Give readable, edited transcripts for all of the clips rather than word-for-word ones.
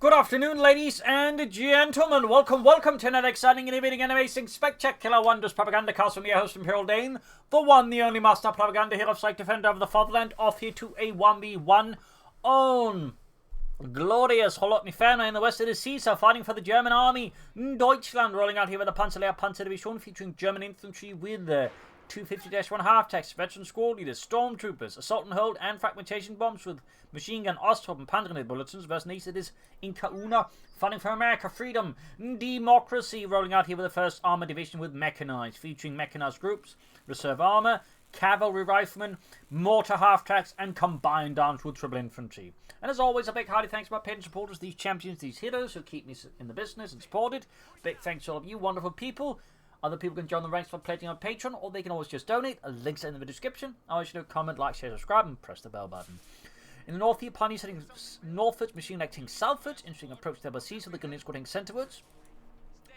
Good afternoon, ladies and gentlemen. Welcome to another exciting, innovating, and amazing, spectacular, wondrous Propagandacast from your host, Imperial Dane, the one, the only master propaganda hero, psych defender of the fatherland, off here to a 1v1 on glorious Kholodny Ferma in the west of the Caesar, fighting for the German army. Deutschland rolling out here with a Panzer Division featuring German infantry with the 250-1 half-tanks, veteran squad leaders, stormtroopers, assault and hold, and fragmentation bombs with machine gun, Ostrom, and Panzer grenade bulletins. Versus next it is IncaUna, fighting for America, freedom, democracy, rolling out here with the 1st Armor Division with Mechanized, featuring mechanized groups, reserve armor, cavalry riflemen, mortar half-tracks, and combined arms with triple infantry. And as always, a big hearty thanks to my paid supporters, these champions, these heroes who keep me in the business and supported. Big thanks to all of you wonderful people. Other people can join the ranks by pledging on Patreon, or they can always just donate. A link's in the description. I always do comment, like, share, subscribe, and press the bell button. In the north here, pioneers heading northwards, machine acting southwards. Interesting approach there by sea, so the gun is going centerwards.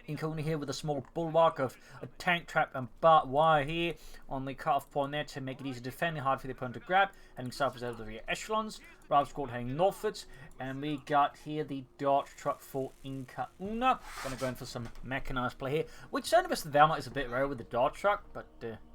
IncaUna here with a small bulwark of a tank trap and barbed wire here on the cut-off point there to make it easy to defend and hard for the opponent to grab. Heading southwards out of the rear echelons. Ralph squad heading northwards. And we got here the Dodge truck for IncaUna. Going to go in for some mechanized play here, which certainly versus the Wehrmacht is a bit rare with the Dodge truck, but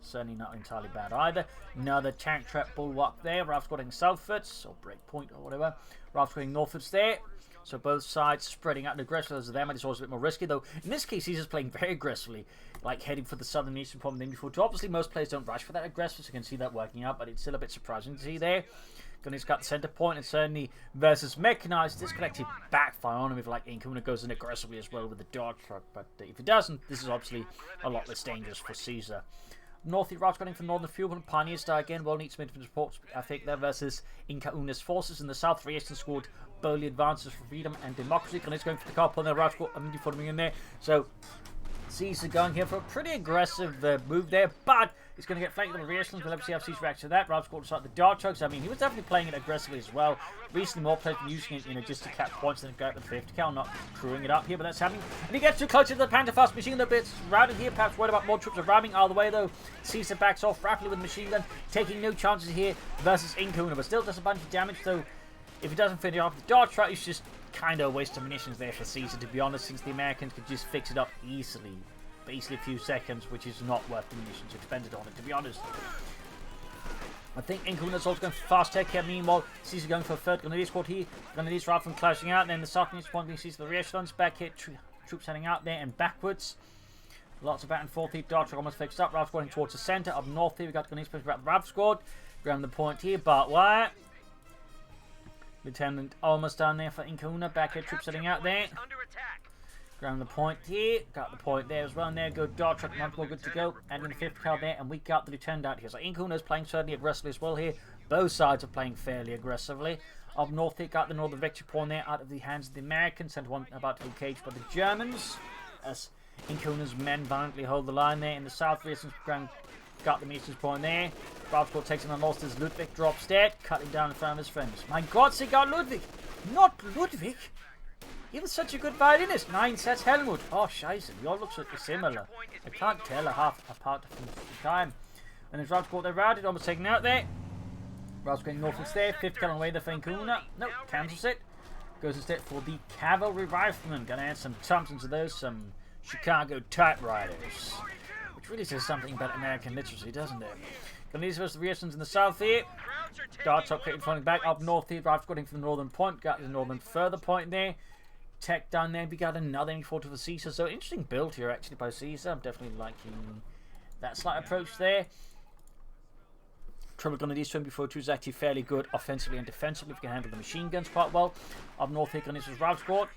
certainly not entirely bad either. Another tank trap bulwark there. Ralph squad heading southwards, or break point or whatever. Ralph squad heading northwards there. So both sides spreading out aggressively as them, and it's always a bit more risky, though in this case he's just playing very aggressively, like heading for the southern eastern point then before. Obviously most players don't rush for that aggressive, so you can see that working out, but it's still a bit surprising to see there. Gunny's got the center point, and certainly versus Mechanized, this could actually backfire on him if like IncaUna goes in aggressively as well with the Dodge truck, but if it doesn't, this is obviously a lot less dangerous for Caesar. North Iraq's running for Northern Fuel and Pioneer Star again. Well, needs some infantry support, I think, there versus IncaUna's forces. In the south, the Eastern squad boldly advances for freedom and democracy. And it's going for the car, pulling the Iraq squad before coming in there. So, Caesar going here for a pretty aggressive move there, but he's going to get flanked on the rear echelons. We'll have to see how Caesar reacts to that. Ralph squad to start the Dart Trucks. I mean, he was definitely playing it aggressively as well. Recently, more players been using it, just to cap points than go out with 50 cal, not screwing it up here, but that's happening. And he gets too close to the Panther fast machine gun bits routed here. Perhaps worried about more troops arriving out of the way, though. Caesar backs off rapidly with the machine gun, taking no chances here versus IncaUna, but still does a bunch of damage, though. If he doesn't finish off the Dart Truck, it's just kind of a waste of munitions there for Caesar, to be honest, since the Americans could just fix it up easily. Basically a few seconds, which is not worth the munitions expended on it, to be honest. I think IncaUna's also going for fast tech here. Meanwhile, Caesar going for a third Grenadier squad here. Grenadiers rather than clashing out. And then the southeast point being Caesar the rear echelons. Back here, troops heading out there and backwards. Lots of back and forth here. Dart Truck almost fixed up. Ralph going towards the centre. Up north here, we got Grenadiers about the Ralph squad. Ground the point here. But wire. Lieutenant almost down there for IncaUna. Back here, troops heading out there. Ground the point here, got the point there as well, and there go Dart Truck, not more good to go, and in the 5th car there, and we got the lieutenant out here. So IncaUna's playing certainly aggressively as well here. Both sides are playing fairly aggressively. Up north here, got the northern victory point there out of the hands of the Americans, and one about to be caged by the Germans, as IncaUna's men violently hold the line there. In the south, ground got the Eastern point there. Ralph squad takes him and lost as Ludwig drops dead, cutting down in front of his friends. My God, they got Ludwig! Not Ludwig! He was such a good violinist. 9 sets Helmut. Oh, scheiße. We all look so similar. I can't tell half apart from the time. And as Ralph squad they're routed, almost taken out there. Ralph's going northwards there. 5th cal away there for IncaUna. Nope, cancels it. Goes instead for the cavalry riflemen. Gonna add some Thompsons to those, some Chicago typewriters. Which really says something about American literacy, doesn't it? Grenadiers versus the rear echelons in the south here. Dart Truck falling back up north here. Ralph's going from the northern point. Got the northern further point there. Tech down there, we got another M40 for Caesar, so interesting build here actually by Caesar. I'm definitely liking that slight approach there. Triple Grenadiers 24-2 is actually fairly good offensively and defensively if you can handle the machine guns quite well. Up north here, Grenadiers was Ralph squad.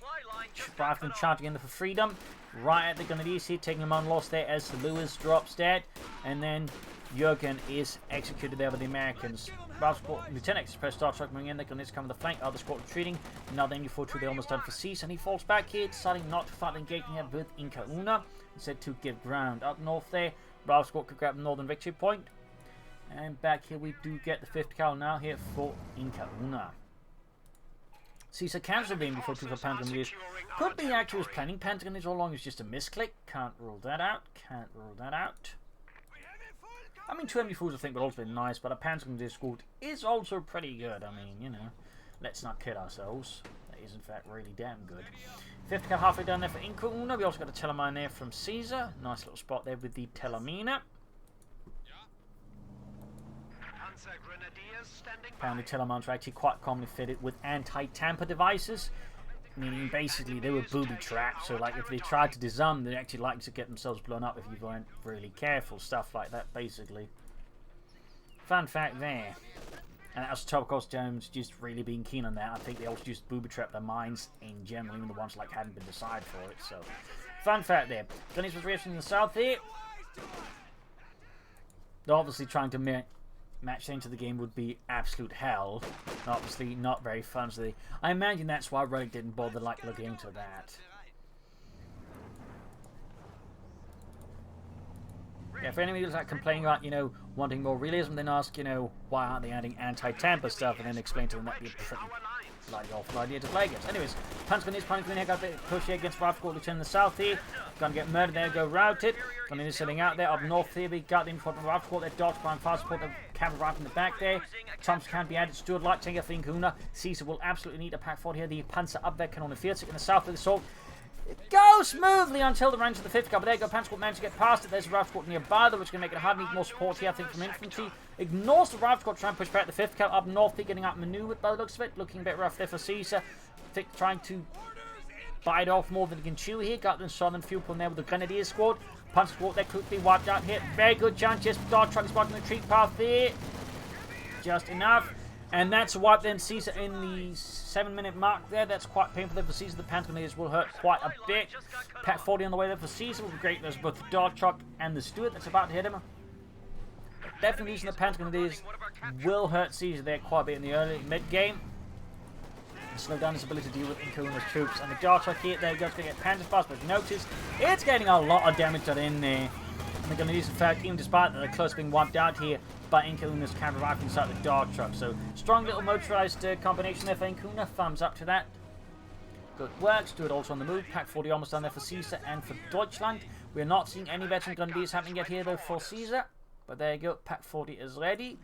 Rifleman charging in there for freedom. Right at the Grenadiers here, taking them on loss there as Lewis drops dead. And then Jurgen is executed there by the Americans. Ralph squad, Lieutenant Express Star Truck moving in, the Grenadiers coming the flank, other squad retreating. Another MU-42 they almost done for Caesar, and he falls back here, deciding not to fight the engaging head with IncaUna, instead to give ground. Up north there, Ralph squad could grab the northern victory point. And back here we do get the 5th cal now here for IncaUna. Caesar cancelled the MU-42 for Pentagon. Could be actually was planning Pentagon all along, it's just a misclick. Can't rule that out. Can't rule that out. I mean, 2 MU-4s I think would also be nice, but a Pentagon squad is also pretty good. I mean, you know, let's not kid ourselves. is in fact really damn good. 5th cal halfway down there for IncaUna. We also got a Telemine there from Caesar. Nice little spot there with the Telemina. Apparently Telemines are actually quite commonly fitted with anti-tamper devices. Meaning basically they were booby trapped, so like if they tried to disarm, they'd actually like to get themselves blown up if you weren't really careful. Stuff like that, basically. Fun fact there. And that's the top, of course, Germans just really being keen on that. I think they also just booby trap their mines in general, even the ones like hadn't been decided for it. So, fun fact there. Gunnies was racing in the south here. They're obviously trying to match into the game would be absolute hell. Obviously not very fun. So I imagine that's why Relic didn't bother like looking into that. Yeah, for anybody who's like complaining about, you know, wanting more realism, then ask, you know, why aren't they adding anti-tamper stuff, and then explain to them that would be a bloody awful idea to play against. Anyways, Panzergun is planning to got a bit push here against Rifle Lieutenant in the south here. Gonna get murdered there, go routed. Gonna be sitting out there. Up north here, we got the info from Rifle their Dodge Prime fast support, the cavalry right in the back there. Thompson can be added. Stuart Light Tanker for IncaUna. Caesar will absolutely need a pack forward here. The Panzer up there can on the field in the south of the assault. It goes smoothly until the range of the 5th cal, but there you go. Panzer managed to get past it. There's a Rifle nearby, though, which is going to make it hard. Need more support here, I think, from infantry. Ignores the Rifle trying to push back the 5th cal up north. They're getting outmaneuvered by the looks of it. Looking a bit rough there for Caesar. Trying to bite off more than he can chew here. Got the southern fuel point there with the Grenadier squad. Panzer squad there could be wiped out here. Very good chance. Just Dodge truck is blocking the retreat path there. Just enough. And that's a wipe then. Caesar in the 7-minute mark there. That's quite painful there for Caesar. The Pantagoniers will hurt quite a bit. Pat 40 on the way there for Caesar will be great. There's both the Dodge truck and the Stuart that's about to hit him. Definitely using the Pantagoniers will hurt Caesar there quite a bit in the early mid-game. Slow down his ability to deal with IncaUna's troops. And the Dodge truck here, there goes, going to get Panzer fast, but notice it's getting a lot of damage done in there. And they're going to use, in fact, even despite that they're close to being wiped out here by IncaUna's cavalry rifle inside the Dodge truck. So, strong little motorized combination there for IncaUna. Thumbs up to that. Good work. Stuart also on the move. Pack 40 almost done there for Caesar and for Deutschland. We're not seeing any veteran gunneries happening yet here, though, for Caesar. But there you go. Pack 40 is ready.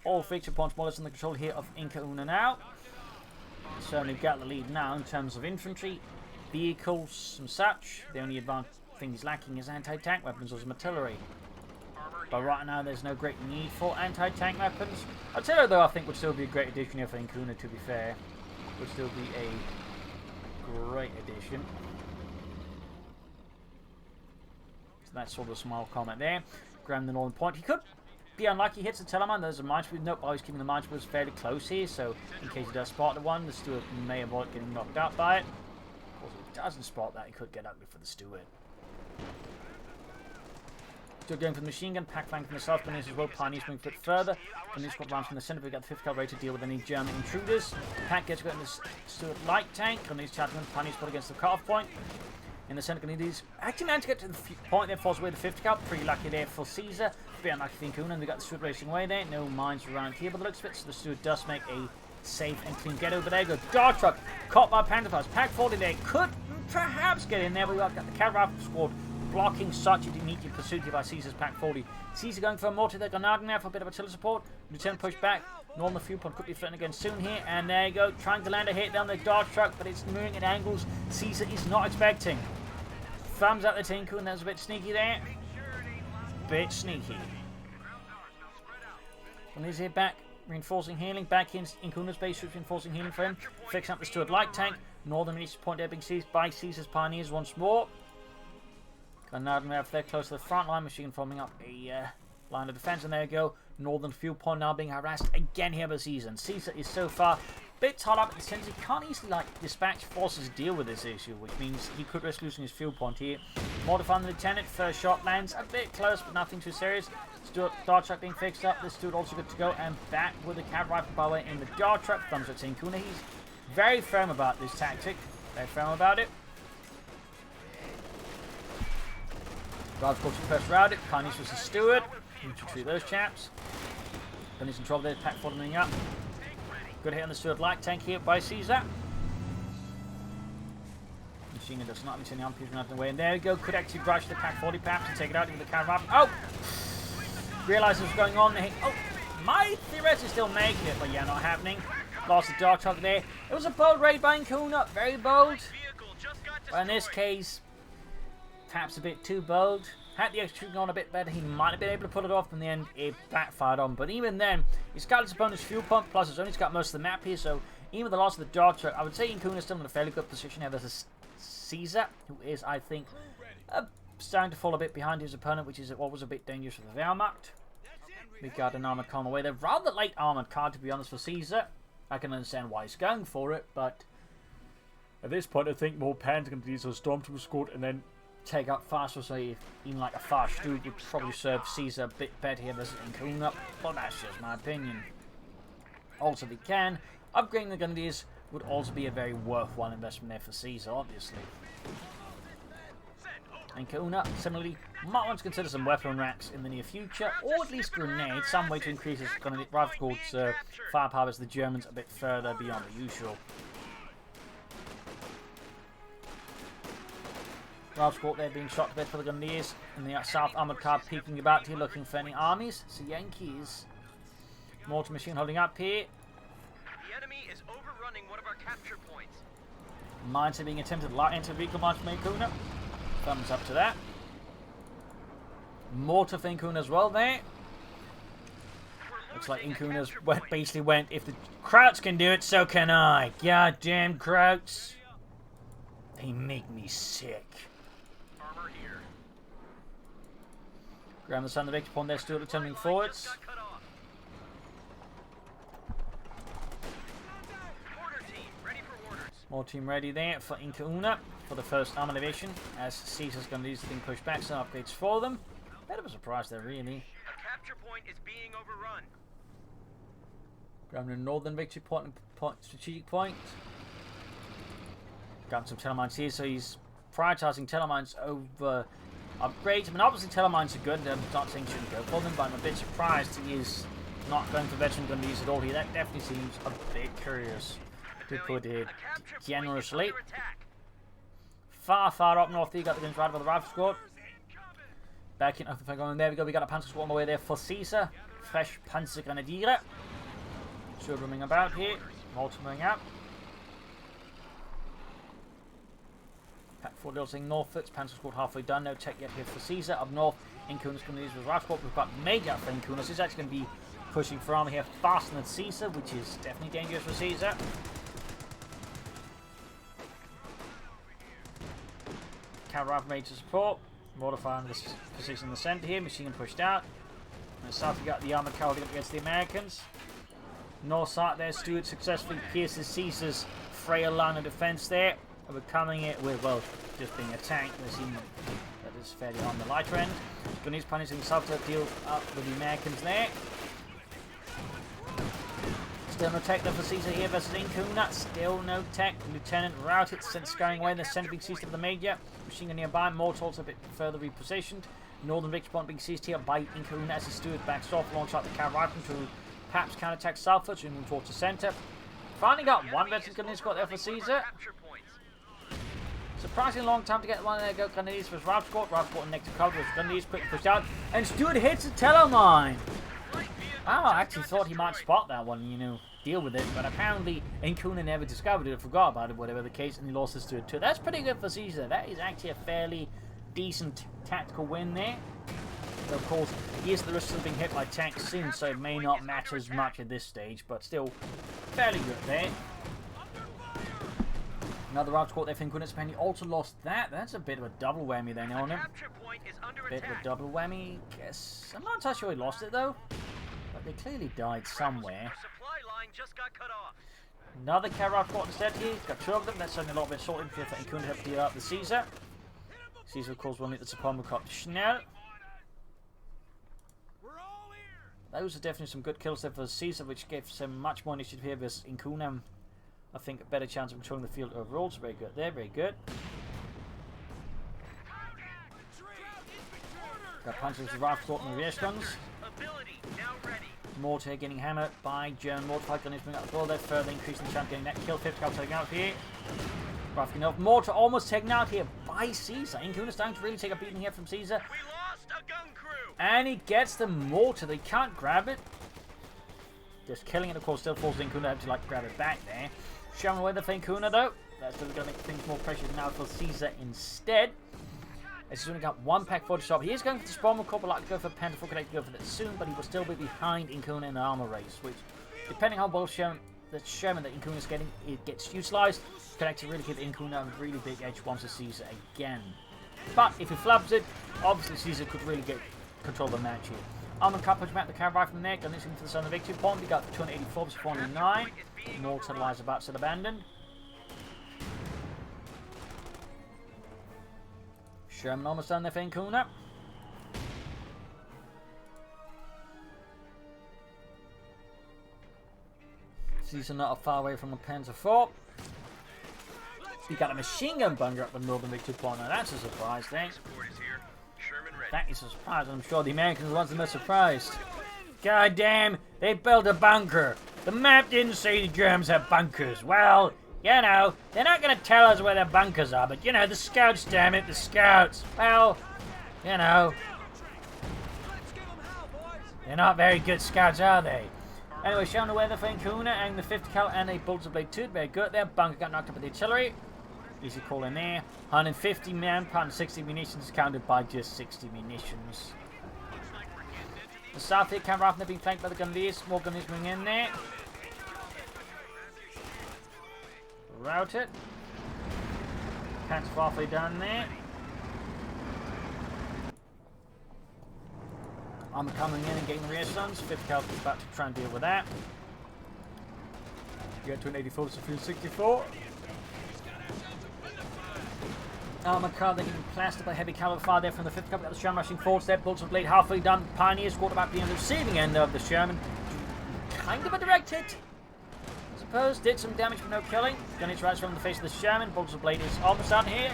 All feature points more or less in the control here of IncaUna now. Certainly got the lead now in terms of infantry, vehicles, and such. The only thing he's lacking is anti-tank weapons or some artillery. But right now there's no great need for anti-tank weapons. Artillery, though, I think would still be a great addition here for IncaUna, to be fair. Would still be a great addition. So that's sort of a small comment there. Grab the northern point. He could be unlucky, hits the Telemine. There's a minesweeper. Nope, I was keeping the minesweepers fairly close here, so in case he does spot the one, the Stuart may avoid getting knocked out by it. Of course, if he doesn't spot that, he could get ugly for the Stuart. Still going for the machine gun, pack flank from the south gunners as well. Pioneers moving a bit further. And this got round from the centre. We've got the 5th cal ready to deal with any German intruders. Pack gets got in the Stuart light tank. And these charging Pioneers put against the cut-off point. In the centre, Grenadiers actually managed to get to the point there, falls away the 5th cal. Pretty lucky there for Caesar. Bit unlucky for IncaUna, and they got the Stuart racing away there. No mines around here, but the looks of it, so the Stuart does make a safe and clean get over there. Go Dodge truck, caught by Panther. Pack 40 there, could perhaps get in there, but we've got the cavalry rifle squad blocking such a immediate pursuit here by Caesar's Pack 40. Caesar going for a mortar there, Grenadier now for a bit of artillery support. Lieutenant push back. Northern fuel point could be threatened again soon here, and there you go, trying to land a hit down the Dodge truck, but it's moving at angles Caesar is not expecting. Thumbs up the Tinku, and that's a bit sneaky there. Bit sneaky. And he's here back, reinforcing healing. Back in IncaUna's base, reinforcing healing for him. Fixing up the Stuart light tank. Northern reaches point there being seized by Caesar's Pioneers once more. Grenadier now there close to the front line. Machine forming up a line of defense, and there you go. Northern fuel point now being harassed again here by Caesar. And Caesar is so far bit tied up in the sense he can't easily dispatch forces to deal with this issue, which means he could risk losing his fuel point here. Modifying the lieutenant, first shot lands a bit close, but nothing too serious. Stuart Dodge truck being fixed up. This Stuart also good to go, and back with the cavalry rifle by the way in the Dodge truck. Thumbs up to IncaUna. He's very firm about this tactic. Very firm about it. Drive course first routed. Pioneers was the Stuart. You should treat those chaps. Then he's in trouble there. Pack 40 moving up. Good hit on the Stuart light tank here by Caesar. Machine gun does not miss any armpits out of the way. And there we go. Could actually rush the Pack 40 perhaps and take it out into the cavalry. Oh! Realised what's going on. Oh! Might theoretically still make it, but yeah, not happening. Lost the Dark Target there. It was a bold raid by IncaUna, very bold. But in this case, perhaps a bit too bold. Had the execution gone a bit better, he might have been able to pull it off. In the end, it backfired on. But even then, he's got his opponent's fuel pump, plus he's only got most of the map here. So even with the loss of the Dark Target, I would say IncaUna is still in a fairly good position here versus Caesar, who is, I think, starting to fall a bit behind his opponent, which is what was a bit dangerous for the Wehrmacht. We got an armored car on the way there. Rather late armored car, to be honest, for Caesar. I can understand why he's going for it, but at this point, I think more Pan's going to use a Stormtrooper squad and then take out faster. So even like a fast dude would probably serve Caesar a bit better here versus IncaUna, but that's just my opinion. Also, if he can, upgrading the Grenadiers would also be a very worthwhile investment there for Caesar, obviously. IncaUna, similarly, might want to consider some weapon racks in the near future, or at least grenades, some way to increase his rival squad's firepower as the Germans a bit further beyond the usual. Rival squad there being shot to bed for the Grenadiers, and the South Armoured Car peeking about here looking for any armies. So Yankees. Mortar machine holding up here. The enemy is overrunning one of our capture points. Mines are being attempted to light into vehicle mines from IncaUna. Thumbs up to that. Mortar for IncaUna as well there. Looks like IncaUna's basically went, if the Krauts can do it, so can I. Goddamn Krauts. They make me sick. Armor here. Grab the Sun of Victor upon their still attempting forwards. More team ready there for IncaUna for the first armor division, as Caesar's going to use the thing pushed back, some upgrades for them. Bit of a surprise there, really. A capture point is being overrun. Grabbing a northern victory point, strategic point. Got some telemines here, so he's prioritizing telemines over upgrades. I mean, obviously telemines are good, I'm not saying shouldn't go for them, but I'm a bit surprised he is not going for veteran Grenadiers at all here. That definitely seems a bit curious, to put it generously. Far up north, you got the guns right by the rifle squad. Back in, there we go, we got a Panzer squad on the way there for Caesar. Fresh Panzer Grenadier. Still roaming about here. Mortar moving out. Pack 4 little saying Norfolk's Panzer squad halfway done, no tech yet here for Caesar. Up north, IncaUna's Grenadiers with rifle squad. We've got major for IncaUna. This is actually going to be pushing for armor here faster than Caesar, which is definitely dangerous for Caesar. Cav rifle made to support. Mortar fire in this position in the centre here. Machine gun pushed out. And south we got the armoured car holding up against the Americans. North side there, Stuart successfully pierces Caesar's frail line of defence there. Overcoming it with, well, just being a tank. There's even that is fairly on the lighter end. Grenadiers punishing south to deal up with the Americans there. Still no tech though for Caesar here versus IncaUna. Still no tech. Lieutenant routed since scurrying away. The centre being seized of the major. Machine gun nearby. Mortar also a bit further repositioned. Northern victory point being seized here by IncaUna as his steward backs off. Launch out the cav rifle to perhaps counterattack southwards. Moving towards the centre. Finally got one veteran Grenadier squad there for Caesar. Surprisingly long time to get one there. Go Grenadiers for his rifle squad. Rifle squad next to cover with Grenadiers quickly pushed out. And Stewart hits a telemine. I actually thought he might spot that one, you know, deal with it, but apparently IncaUna never discovered it, forgot about it, whatever the case, and he lost his to it too. That's pretty good for Caesar. That is actually a fairly decent tactical win there. But of course, he is at the risk of being hit by tanks soon, so it may not matter as much at this stage, but still fairly good there. Another route squad there for IncaUna. He also lost that. That's a bit of a double whammy there on him. Bit of a double whammy, guess. I'm not entirely sure he lost it though. But they clearly died somewhere. Another cav squad instead here. He's got two of them. That's certainly a lot of assault infantry for IncaUna to help deal out the Caesar. Caesar, of course, will need the support of Schnell. Those are definitely some good kills there for Caesar, which gave some much more initiative here versus IncaUna. I think a better chance of controlling the field overall. So very good there, very good. Got punches with rifle squad and rear guns. Mortar getting hammered by German mortar fire gunners bring up the ball there, further increasing the chance of getting that kill. 50 taken out here. Rough enough. Mortar almost taken out here by Caesar. IncaUna's starting to really take a beating here from Caesar. We lost a gun crew. And he gets the mortar. They can't grab it. just killing it. Of course, still forces IncaUna to like grab it back there. Sherman away the IncaUna though. That's going to make things more precious now for Caesar instead. He's only got one pack 40 shot. He is going for the Spawn Corp, but like to go for Panther 4, connect to go for that soon, but he will still be behind IncaUna in the armor race, which, depending how well Sherman that IncaUna is getting, it gets utilized. Connect to really give IncaUna a really big edge once the Caesar again. But if he flubs it, obviously Caesar could really get control of the match here. Armor cut punch back the cavalry from there, going into the center victory point. We got 284 versus 409. More lies about still abandoned. Sherman almost done there for IncaUna. Caesar not far away from the Panzer IV. We got a machine gun bunker up the northern victory point. Now that's a surprise thing. That is a surprise. I'm sure the Americans are the ones the most surprised. God damn, they built a bunker. The map didn't say the Germans have bunkers. Well, you know, they're not going to tell us where their bunkers are, but you know, the scouts, damn it, the scouts. Well, you know, they're not very good scouts, are they? Anyway, showing the weather for IncaUna and the 50 cal and a Bolts of Blade 2. Very good there. Bunker got knocked up with the artillery. Easy call in there. 150 manpower and 60 munitions counted by just 60 munitions. The south here, Cameron being flanked by the Gunleers. More Gunleers moving in there. Route it. Pants halfway down there. Armor coming in and getting the rear sons. 50 cal is about to try and deal with that. You get to an 84 to 364. Armor car then getting plastered by heavy caliber fire there from the 5th cal. Got the Sherman rushing forward. Step Bolts of Blade halfway done. Pioneers quarterback being the receiving end of the Sherman. Kind of a direct hit. I suppose. Did some damage but no killing. Gunage rides from the face of the Sherman. Bolts of Blade is almost done here.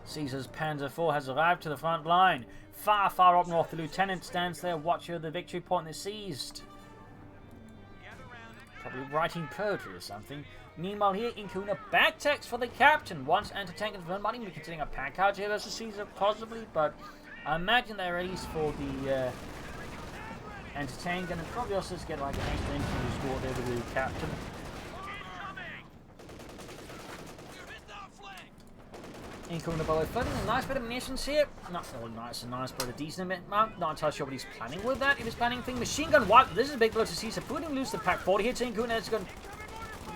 Caesar's Panzer IV has arrived to the front line. Far, far up north, the lieutenant stands there, watcher of the victory point is seized. Probably writing poetry or something. Meanwhile here, IncaUna backtacks for the captain. Once anti-tank and might even be considering a pack out here versus Caesar, possibly, but I imagine they're at least for the anti-tank, and then probably also just get like an extra infantry squad there with the captain. IncaUna by the way, flooding a nice bit of munitions here. Not really nice, but a decent amount. Not entirely sure what he's planning with that. If he's planning thing, machine gun wipe. This is a big blow to Caesar. Putting loose the pack 40 hits IncaUna. It's going.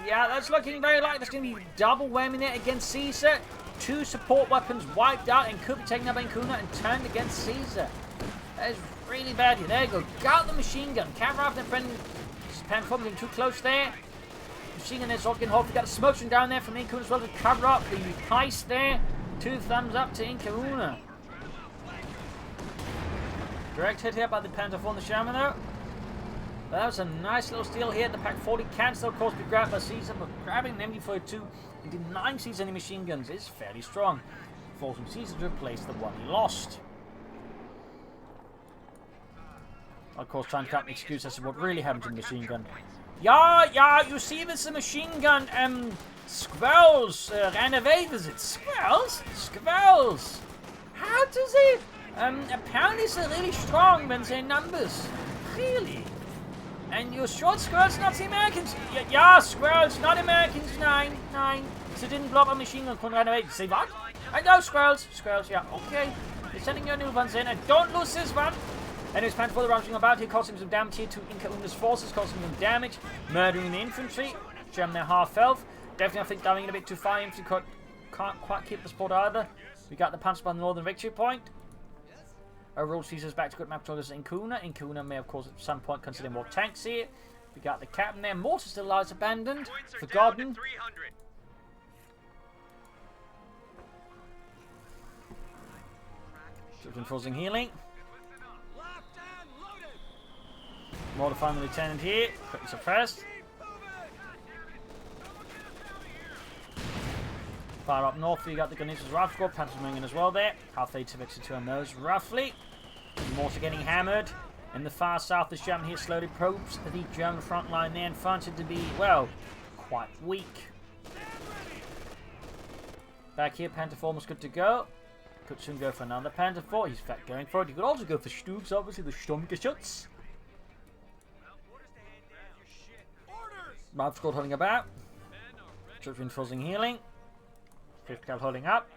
Yeah, that's looking very likely. There's going to be double whammy there against Caesar. 2 support weapons wiped out and could be taken up by IncaUna and turned against Caesar. That is really bad here. There you go. Got the machine gun. Camera after friend. Panther getting too close there. Machine gun is all getting hopefully got a smoke string down there from IncaUna as well to cover up the heist there. 2 thumbs up to IncaUna. Direct hit here by the Panther on the Sherman though. But that was a nice little steal here. The Pack 40 can still, of course, be grabbed by Caesar, but grabbing an MD-42 and denying Caesar any machine guns is fairly strong, forcing Caesar to replace the one he lost. Of course, trying to cut an excuse as to what really happened to the machine gun. Yeah, you see this the machine gun, Squirrels ran away with it. Squirrels! How does it? Apparently they're really strong when they're numbers. Really? And you're sure squirrels, not the Americans? Yeah, squirrels, not Americans. Nine. So didn't blow up a machine gun, couldn't run away. Say what? I know squirrels, yeah, okay. You're sending your new ones in, and don't lose this one. And his Panther for rushing about here, causing some damage here to IncaUna's forces, causing them damage, murdering the infantry. German their half health. Definitely, I think, diving in a bit too far. Infantry can't quite keep the support either. We got the punch by the northern victory point. Overall, Caesar's back to good map control as IncaUna. IncaUna may, of course, at some point consider more tanks here. We got the captain there. Mortar still lies abandoned, forgotten. Children forcing healing. Mortar finding the lieutenant here. Quickly suppressed. Far up north, we got the Gunneers' Rifle Squad. Panthers moving in as well there. Halfway to victory 2 on those, roughly. Mortar getting hammered. In the far south, the Sherman here slowly probes the German front line there and finds it to be, well, quite weak. Back here, Panther 4 almost good to go. Could soon go for another Panther 4. He's in fact going for it. He could also go for Stubes, obviously, the Sturmgeschütz. Rifle squad holding about. Troops reinforcing healing. 5th cal holding up.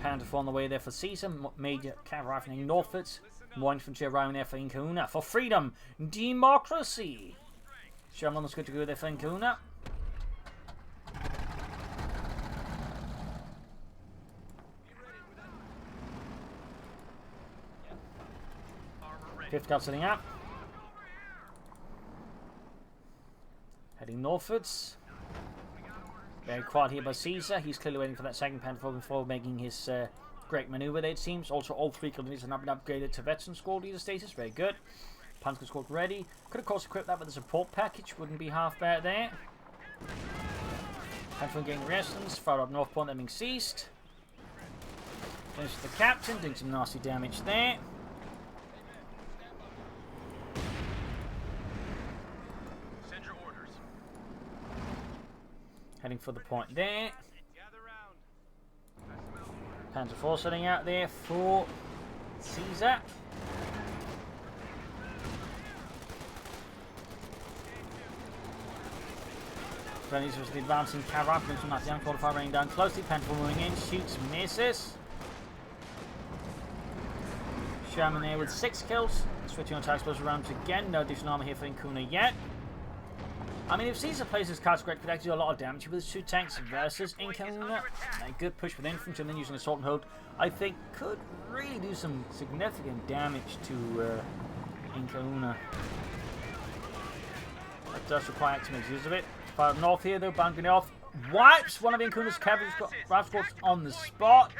Panther 4 on the way there for Caesar. Major cav rifling northwards. More infantry arriving there for IncaUna. For freedom, democracy. Sherman was good to go there for IncaUna. Fifth cal setting up. Heading northwards. Very quiet here by Caesar. He's clearly waiting for that second Panther before making his great maneuver there, it seems. Also, all 3 colonies have now been upgraded to veteran squad leader status. Very good. Panther squad ready. Could of course equip that with a support package. Wouldn't be half bad there. Panther gaining resistance. Far up north point, that being ceased. Finish the captain, doing some nasty damage there. Send your orders. Heading for the point there. Panther 4 setting out there for Caesar. Friendly's was the advancing cav rifle from that young qualifier raining down closely. Panther 4 moving in, shoots, misses. Sherman there with 6 kills. Switching on attack explosive rounds again. No additional armor here for IncaUna yet. I mean, if Caesar plays his cards correct, could actually do a lot of damage with his 2 tanks versus IncaUna. A good push with infantry and then using assault and hold, I think, could really do some significant damage to IncaUna. That does require to make use of it. Far north here, though, bunking off. Wipes one of IncaUna's cavalry rifle squads on the spot.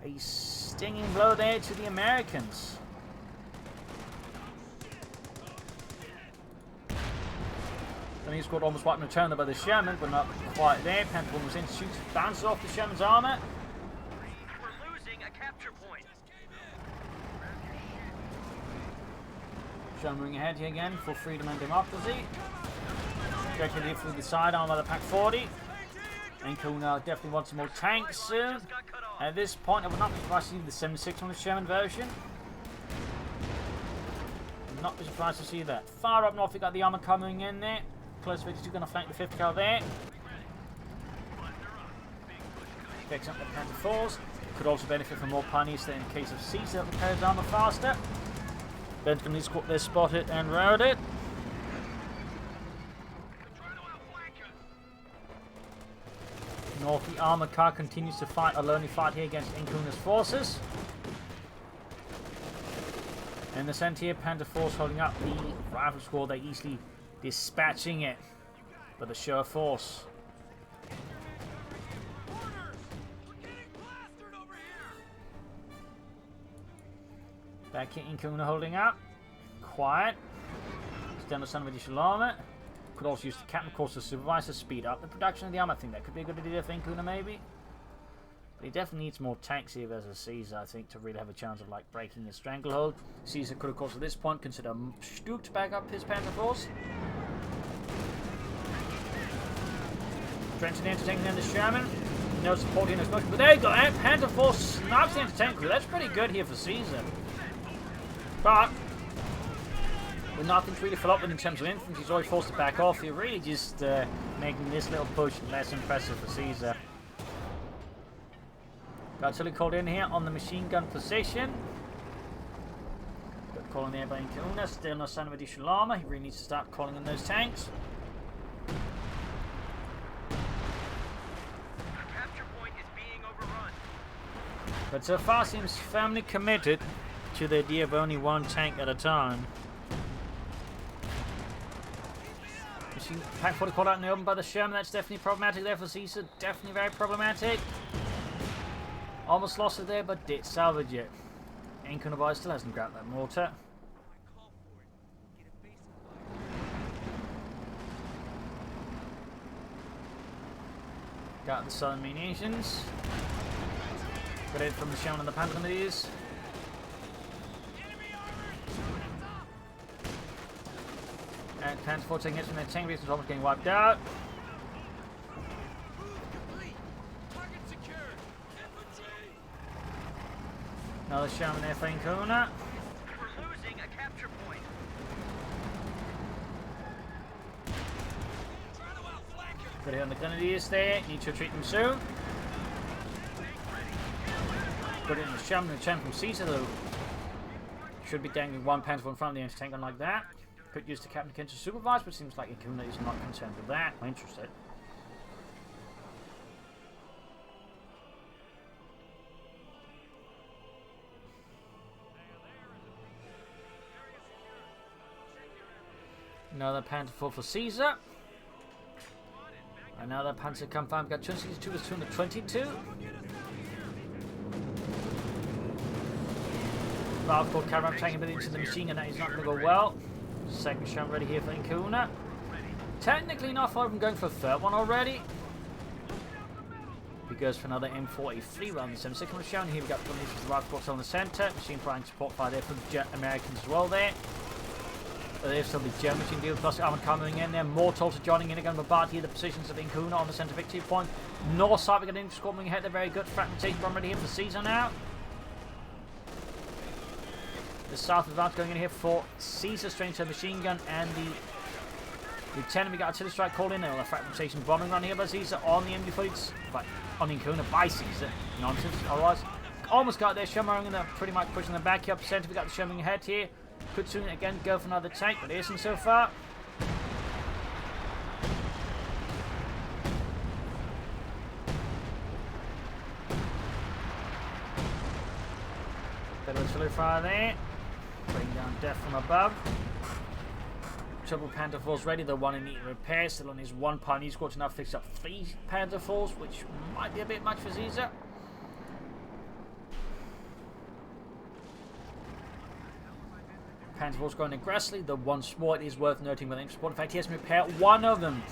A stinging blow there to the Americans. The squad almost wiped in return by the Sherman, but not quite there. Panther was in, shoots, bounces off the Sherman's armor. We're losing a capture point. Sherman moving ahead here again for freedom and democracy. Directly through the sidearm by the Pack 40. IncaUna definitely wants some more tanks soon. At this point, I would not be surprised to see the 76 on the Sherman version. Would not be surprised to see that. Far up north, we got the armor coming in there. Close 52 going to flank the 5th cal there. Picks up the Panther 4s. Could also benefit from more pioneers there in case of Caesar that repairs armor faster. Benjamin is caught there, spotted and routed. North, the armor car continues to fight a lonely fight here against IncaUna's forces. In the center here, Panther 4's holding up the rifle squad. They easily dispatching it with a show of force. Back here, IncaUna holding up. Quiet. Stand on some additional armor. Could also use the captain course to supervise to speed up the production of the armor. I think that could be a good idea for IncaUna maybe. But he definitely needs more tanks here versus Caesar, I think, to really have a chance of like breaking his stranglehold. Caesar could, of course, at this point consider Stuke to back up his Panther force. Trenton entertaining in the Sherman. No support in his motion, but there you go. And Panther force snaps the entertainment crew. That's pretty good here for Caesar. But with nothing to really fill up with in terms of infantry, he's always forced to back off. You're really just making this little push less impressive for Caesar. Got Tilly called in here on the machine gun position. Got calling there by IncaUna. Still no sign of additional armor. He really needs to start calling in those tanks. Capture point is being overrun. But so far seems firmly committed to the idea of only 1 tank at a time. Machine Pack 40 called out in the open by the Sherman. That's definitely problematic there for Caesar. Definitely very problematic. Almost lost it there, but did salvage it. IncaUna still hasn't grabbed that mortar. Got the southern munitions. Got it from the Sherman and the Panther committees. And Panther 4 taking hits from their tank vehicles, almost getting wiped out. Another Sherman there for IncaUna. We're losing a capture point. Got it on the Grenadiers there. Need to retreat them soon. Got it in the Shaman and Chen from Caesar though. Should be dangling one Panther in front of the anti-tank gun like that. Could use the Captain again to supervise, but seems like IncaUna is not concerned with that. I'm interested. Another Panther 4 for Caesar. Another Panzer confirmed. Got 262 with 222. Valve called Caravan taking a bit into the machine gun. That is not going to go well. Second shot ready here for IncaUna. Technically not far from going for a third one already. He goes for another M43 round the 76 one shown. Here we got the rifle box on the centre. Machine firing support fire there for the Americans as well there. But there's still the German machine deal plus armor coming in there. More Tulsa joining in again. Bombard here the positions of IncaUna on the centre victory point. North side we got an squad moving ahead. They're very good. Fragmentation run ready here for Caesar now. The south advance going in here for Caesar, straight to machine gun and the lieutenant. We got artillery strike called in. A fragmentation bombing run here by Caesar on the enemy fleets, but on IncaUna by Caesar. Nonsense. Otherwise, almost got there. Sherman and they're pretty much pushing them back here up the centre. We got the Sherman ahead here. Could soon again go for another tank, but it isn't so far. Bit of artillery fire there. Bring down death from above. Triple Panther 4s ready, the one in need repair. Still on his one Pioneer squad to now fix up 3 Panther 4s, which might be a bit much for Caesar. Panther 4s going aggressively. The one sport is worth noting with him. Sport, in fact, he has to repair one of them.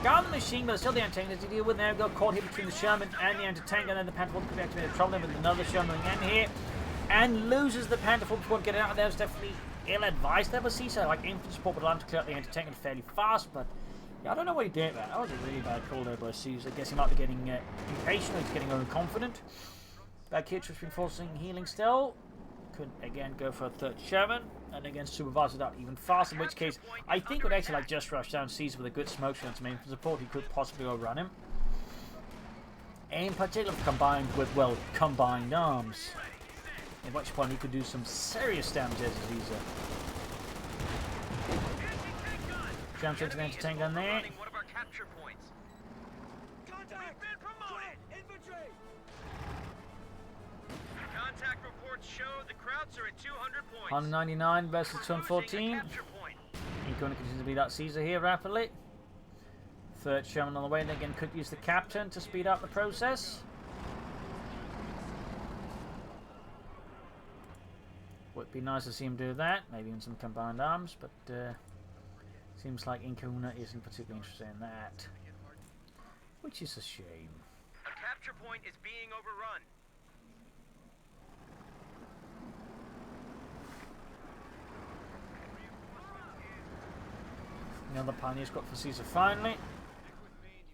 Got the machine, but still the anti-tank to deal with. There we go, caught here between the Sherman and the anti-tank, and then the Panther 4 could be activated. Trouble with another Sherman again here. And loses the Panther 4 before getting out of there. It's definitely ill-advised there for Caesar. Like infantry support would allow him to clear out the anti-tank fairly fast, but yeah, I don't know what he did there. That was a really bad call there by Caesar. I guess he might be getting impatient or he's getting overconfident. Back here, just reinforcing healing still. Could again go for a third Sherman and again supervise it out even faster, in which case I think would actually like just rush down Caesar with a good smoke shot to main for support. He could possibly overrun him. In particular combined with, well, combined arms. At which point he could do some serious damage as Caesar. Jumps into the anti-tank gun there. One of our capture points. Contact! We've been promoted! Infantry! Contact reports show the Krauts are at 200 points. 199 versus 214. IncaUna continues to beat up Caesar here rapidly. Third Sherman on the way, and again could use the captain to speed up the process. Would be nice to see him do that, maybe in some combined arms, but seems like IncaUna isn't particularly interested in that, which is a shame. A capture point is being overrun. Another Pioneer squad for Caesar finally.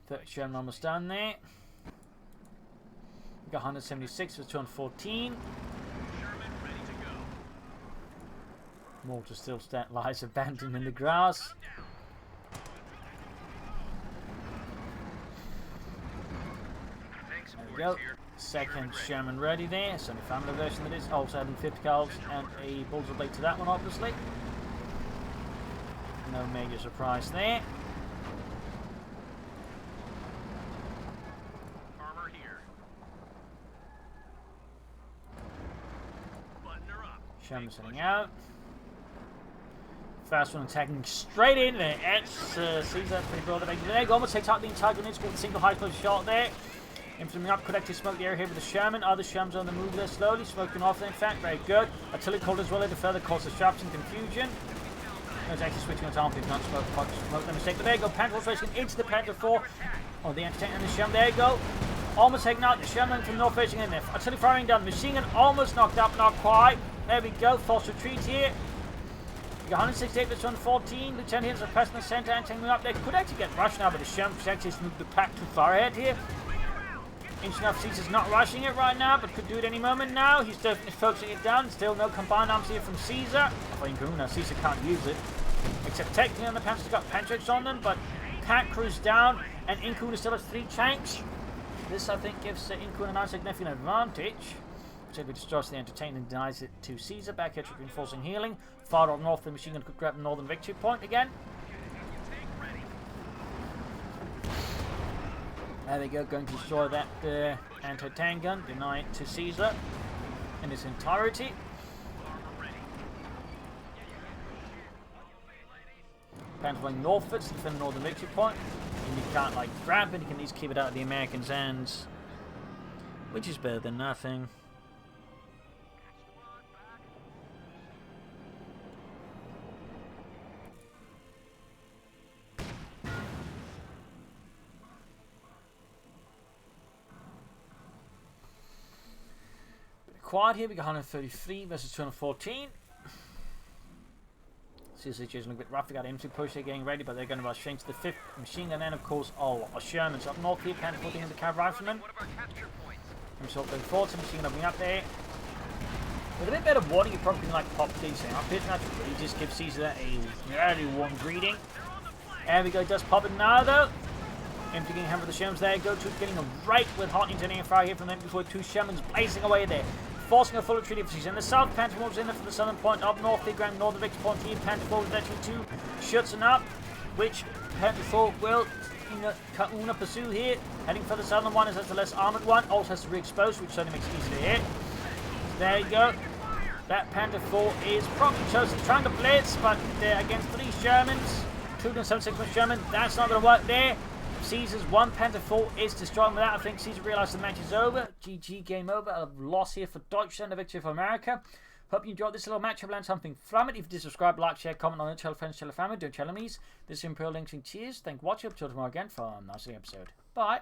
Third Sherman almost done there. We got 176 for 214. Mortar still lies abandoned in the grass. There we go. Second Sherman ready there. Semi-family version that is. Also adding 50 cals and a bullseye blade to that one, obviously. No major surprise there. Armor here. Button her up. Sherman setting out. Fast one attacking straight in there. Caesar pretty broad. There you go. Almost takes out the entire grenade squad with a single high close shot there. Infantry up, could actually smoke the area here with the Sherman. Other Shermans on the move there slowly, smoking off in fact. Very good. Artillery called as well to further cause disruption, confusion. It's actually switching on arm, if not smoke the mistake. But there you go. Panther 4 racing into the Panther 4. Oh, the anti-tank and the Sherman. There you go. Almost taking out the Sherman from north racing in there. Artillery firing down. Machine gun almost knocked up, not quite. There we go. False retreat here. We got 168 to 114. Lieutenant Hills are pressing the centre and taking up there. Could actually get rushed now, but the Sherman actually moved the pack too far ahead here. Inch enough, Caesar's not rushing it right now, but could do it any moment now. He's definitely focusing it down. Still no combined arms here from Caesar. For IncaUna, Caesar can't use it. Except technically on the Panthers got Pantrix on them, but tank crews down, and IncaUna still has 3 tanks. This, I think, gives IncaUna a nice significant advantage. So he destroys the entertainer and denies it to Caesar. Back here, reinforcing healing. Far up north, the machine gun could grab the northern victory point again. There we go, going to destroy that anti-tank gun, deny it to Caesar in its entirety. Panther flying northwards to defend the northern victory point. And you can't like grab it, you can at least keep it out of the Americans' hands, which is better than nothing. Quiet here, we got 133 versus 214. See the situation a bit rough. We got infantry push, they're getting ready, but they're going to rush straight to the 5th machine gun. And of course, our Shermans up north here, Panther 14 the cav riflemen. Himself going forward, so machine gun up there. With a bit better warning, you probably can like pop these out. Pitch match really just give Caesar a very warm greeting. There we go, does pop it now though. Empty getting hammered with the Shermans there. Go to getting them right with hot engineering fire here from them before 2 Shermans blazing away there. Forcing a full retreat of Caesar. In the south, Panther moves in there for the southern point. Up north, they grab northern victory point here. Panther 4 with veteran 2 shuts up, which Panther 4 will IncaUna pursue here. Heading for the southern one, as that's the less armored one. Also has to re-expose, which certainly makes it easier to hit. There you go. That Panther 4 is probably chosen trying to blitz, but against 3 Shermans, 276 Sherman, that's not going to work there. Caesar's 1 Panther 4 is destroyed. With that, I think Caesar realized the match is over. GG, game over. A loss here for Deutschland, a victory for America. Hope you enjoyed this little match. I've learned something from it. If you did, subscribe, like, share, comment on it, tell friends, tell family, don't tell enemies. This is Imperial Links and cheers. Thank you for watching. Up till tomorrow again for another episode. Bye.